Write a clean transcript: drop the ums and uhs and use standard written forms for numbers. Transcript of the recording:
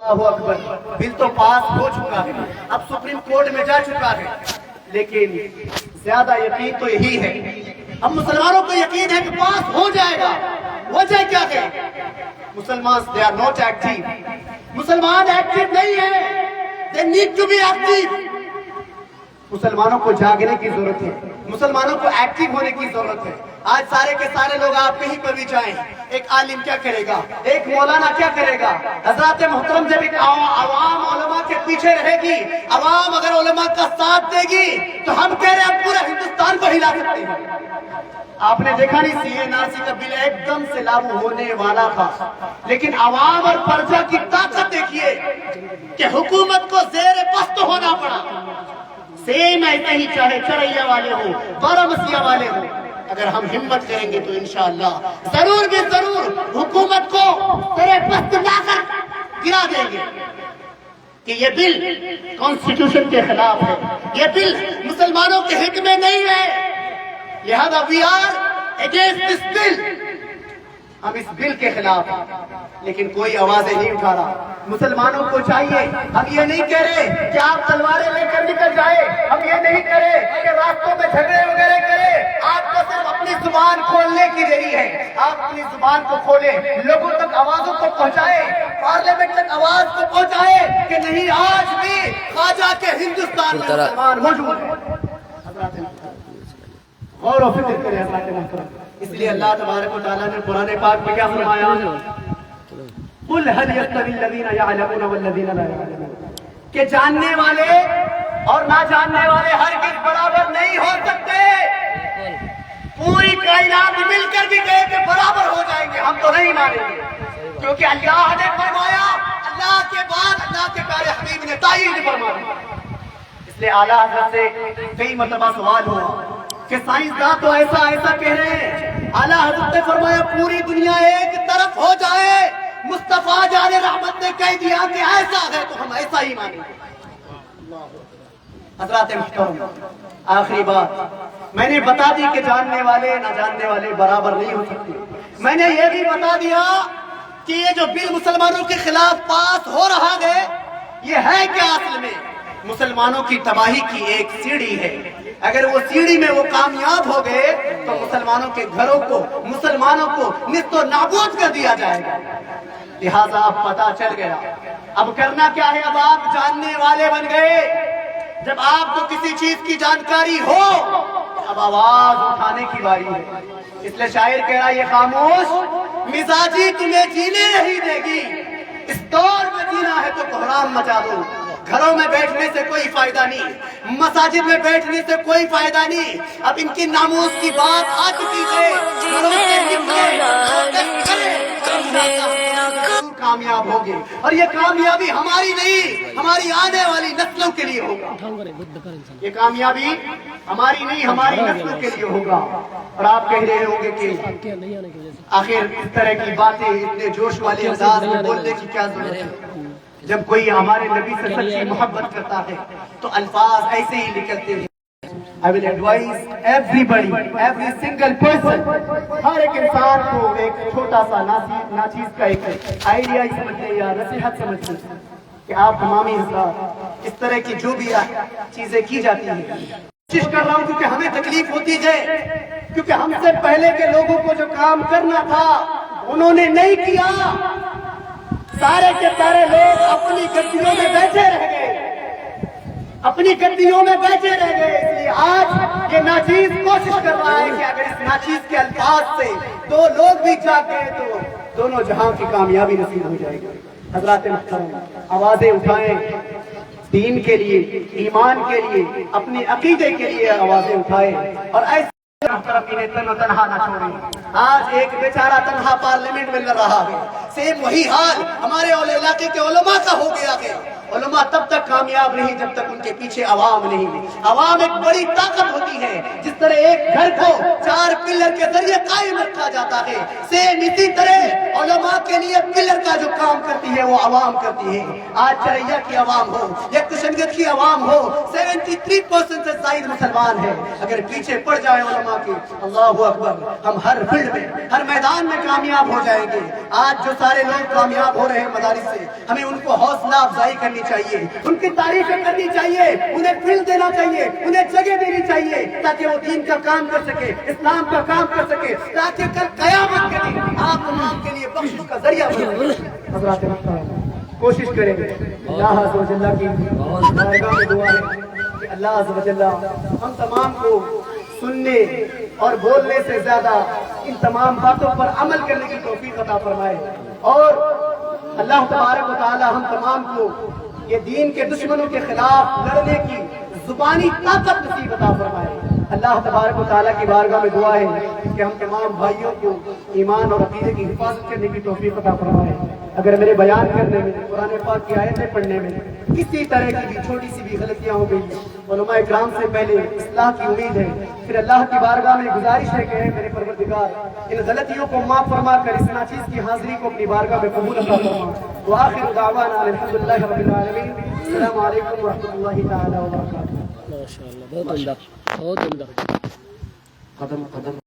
اللہ اکبر، بل تو پاس ہو چکا ہے، اب سپریم کورٹ میں جا چکا ہے، لیکن زیادہ یقین تو یہی ہے، ہم مسلمانوں کو یقین ہے کہ پاس ہو جائے گا۔ وجہ کیا ہے؟ مسلمان they are not active، مسلمان ایکٹیو نہیں ہے، they need to be active۔ مسلمانوں کو جاگنے کی ضرورت ہے، مسلمانوں کو ایکٹیو ہونے کی ضرورت ہے۔ آج سارے کے سارے لوگ آپ کہیں پر بھی جائیں، ایک عالم کیا کرے گا، ایک مولانا کیا کرے گا؟ حضرات محترم، جب ایک عوام علماء کے پیچھے رہے گی، عوام اگر علماء کا ساتھ دے گی تو ہم کہہ رہے ہیں پورے ہندوستان کو ہلا سکتے ہیں۔ آپ نے دیکھا نہیں سی اے این آر سی کا بل ایک دم سے لاگو ہونے والا تھا، لیکن عوام اور پرجا کی طاقت دیکھیے کہ حکومت کو زیر پست ہونا پڑا۔ سیم ایسے ہی چاہے چریا والے ہوں، بارہمسیہ والے ہوں، اگر ہم ہمت کریں گے تو انشاءاللہ ضرور بھی ضرور حکومت کو زیر پست لا کر گرا دیں گے کہ یہ بل کانسٹیٹیوشن کے خلاف ہے، یہ بل مسلمانوں کے حق میں نہیں ہے، لہذا we are against this bill، ہم اس بل کے خلاف ہیں، لیکن کوئی آوازیں نہیں اٹھا رہا۔ مسلمانوں کو چاہیے، ہم یہ نہیں کہہ رہے کہ آپ تلواریں لے کر نکل جائے، ہم یہ نہیں کہہ رہے کہ راستوں میں جھگڑے وغیرہ کرے، آپ کو صرف اپنی زبان کھولنے کی دیری ہے، آپ اپنی زبان کو کھولیں، لوگوں تک آوازوں کو پہنچائیں، پارلیمنٹ تک آواز کو پہنچائیں کہ نہیں آج بھی خواجہ کے ہندوستان میں مسلمان موجود ہیں۔ غور و فکر کریں حضرات محترم، اس لیے اللہ تبارک و تعالیٰ نے قرآن پاک میں کیا فرمایا؟ قُلْ هَلْ يَسْتَوِي الَّذِينَ يَعْلَمُونَ وَالَّذِينَ لَا يَعْلَمُونَ، کہ جاننے والے اور نہ جاننے والے ہرگز برابر نہیں ہو سکتے۔ پوری کائنات مل کر بھی کہے کہ برابر ہو جائیں گے، ہم تو نہیں مانیں گے، کیونکہ اللہ نے فرمایا، اللہ کے بعد اللہ کے پیارے حبیب نے تائید فرمایا۔ اس لیے اعلیٰ حضرت سے کئی مرتبہ سوال ہوا کہ سائنسداں تو ایسا ایسا کہہ رہے ہیں، اعلیٰ حضرت نے فرمایا پوری دنیا ایک طرف ہو جائے، مصطفیٰ جان رحمت نے کہہ دیا کہ ایسا ہے تو ہم ایسا ہی مانیں گے۔ حضرات محترم، آخری بات میں نے بتا دی کہ جاننے والے نہ جاننے والے برابر نہیں ہو سکتے۔ میں نے یہ بھی بتا دیا کہ یہ جو بل مسلمانوں کے خلاف پاس ہو رہا ہے، یہ ہے کیا اصل میں؟ مسلمانوں کی تباہی کی ایک سیڑھی ہے۔ اگر وہ سیڑھی میں وہ کامیاب ہو گئے تو مسلمانوں کے گھروں کو، مسلمانوں کو نیست و نابود کر دیا جائے گا۔ لہٰذا اب پتا چل گیا، اب کرنا کیا ہے؟ اب آپ جاننے والے بن گئے۔ جب آپ کو کسی چیز کی جانکاری ہو اب آواز اٹھانے کی باری ہے۔ اس لیے شاعر کہہ رہا ہے یہ خاموش مزاجی تمہیں جینے نہیں دے گی، اس دور میں جینا ہے تو کوحرام مچا دو۔ گھروں میں بیٹھنے سے کوئی فائدہ نہیں، مساجد میں بیٹھنے سے کوئی فائدہ نہیں، اب ان کی ناموس کی بات آ چکی ہے، گھروں سے نکلے کامیاب ہوگی، اور یہ کامیابی ہماری نہیں، ہماری آنے والی نسلوں کے لیے ہوگا۔ یہ کامیابی ہماری نہیں، ہماری نسلوں کے لیے ہوگا۔ اور آپ کہہ رہے ہوں گے کہ آخر اس طرح کی باتیں اتنے جوش والے انداز میں بولنے کی کیا ضرورت ہے؟ جب کوئی ہمارے نبی سے سچی محبت کرتا ہے تو الفاظ ایسے ہی نکلتے ہیں۔ I will advise everybody, every single person، ہر ایک انسان کو ایک چھوٹا سا ناچیز کا ایک آئیڈیا سمجھیں یا نصیحت سمجھیں کہ آپ تمامی حضرات اس طرح کی جو بھی چیزیں کی جاتی ہیں، کوشش کر رہا ہوں کیونکہ ہمیں تکلیف ہوتی ہے، کیونکہ ہم سے پہلے کے لوگوں کو جو کام کرنا تھا انہوں نے نہیں کیا، سارے کے سارے لوگ اپنی گدیوں میں بیٹھے رہ گئے، اپنی گدیوں میں بیٹھے رہ گئے۔ اس لیے آج یہ ناچیز کوشش کر رہا ہے کہ اگر اس ناچیز کے الفاظ سے دو لوگ بھی جا گئے تو دونوں جہاں کی کامیابی نصیب ہو جائے گی۔ حضرات محترم، آوازیں اٹھائیں، دین کے لیے، ایمان کے لیے، اپنے عقیدے کے لیے آوازیں اٹھائیں، اور ایسے محترم انہیں تن و تنہا نہ چھوڑیں۔ آج ایک بیچارہ تنہا پارلیمنٹ میں لڑ رہا ہے، سیم وہی حال ہمارے علاقے کے علماء کا ہو گیا ہے۔ علماء تب تک کامیاب نہیں جب تک ان کے پیچھے عوام نہیں ہے۔ عوام ایک بڑی طاقت ہوتی ہے، جس طرح ایک گھر کو 4 پلر کے ذریعے قائم رکھا جاتا ہے، سیم اسی طرح علماء کے لیے پلر کا جو کام کرتی ہے وہ عوام کرتی ہے۔ آج چریا کی عوام ہو یا کشنگت کی عوام ہو، 73% سے زائد مسلمان ہیں، اگر پیچھے پڑ جائے علماء کے، اللہ اکبر، ہم ہر فیلڈ میں، ہر میدان میں کامیاب ہو جائیں گے۔ آج جو سارے لوگ کامیاب ہو رہے ہیں مدارس سے، ہمیں ان کو حوصلہ افزائی کرنی چاہیے، ان کی تعریفیں کرنی چاہیے، انہیں دل دینا چاہیے، انہیں جگہ دینی چاہیے تاکہ وہ دین کا کام کر سکے، اسلام کا کام کر سکے، تاکہ کل قیامت کے دن آپ تمام کے لیے بخشش کا ذریعہ بنے۔ حضرات کوشش کریں گے اللہ عز و جل کی بارگاہ میں دعا ہے کہ اللہ عز و جل ہم تمام کو سننے اور بولنے سے زیادہ ان تمام باتوں پر عمل کرنے کی توفیق عطا فرمائے، اور اللہ تبارک و تعالی ہم تمام کو یہ دین کے دشمنوں کے خلاف لڑنے کی زبانی طاقت نصیب عطا فرمائے۔ اللہ تبارک و تعالیٰ کی بارگاہ میں دعا ہے کہ ہم تمام بھائیوں کو ایمان اور عقیدے کی حفاظت کرنے کی توفیق عطا فرمائے۔ اگر میرے بیان کرنے میں، قرآن پاک کی آیتیں پڑھنے میں کسی طرح کی بھی چھوٹی سی بھی غلطیاں ہو گئی، علماء اکرام سے پہلے اصلاح کی امید ہے، پھر اللہ کی بارگاہ میں گزارش ہے کہ اے میرے پروردگار ان غلطیوں کو معاف فرما کر اس ناچیز کی حاضری کو اپنی بارگاہ میں قبول عطا فرما۔ وآخر دعوانا الحمدللہ رب العالمین۔ السلام علیکم ورحمۃ اللہ تعالی وبرکاتہ۔ ماشاء اللہ، بہت عمدہ، بہت عمدہ۔ قدم قدم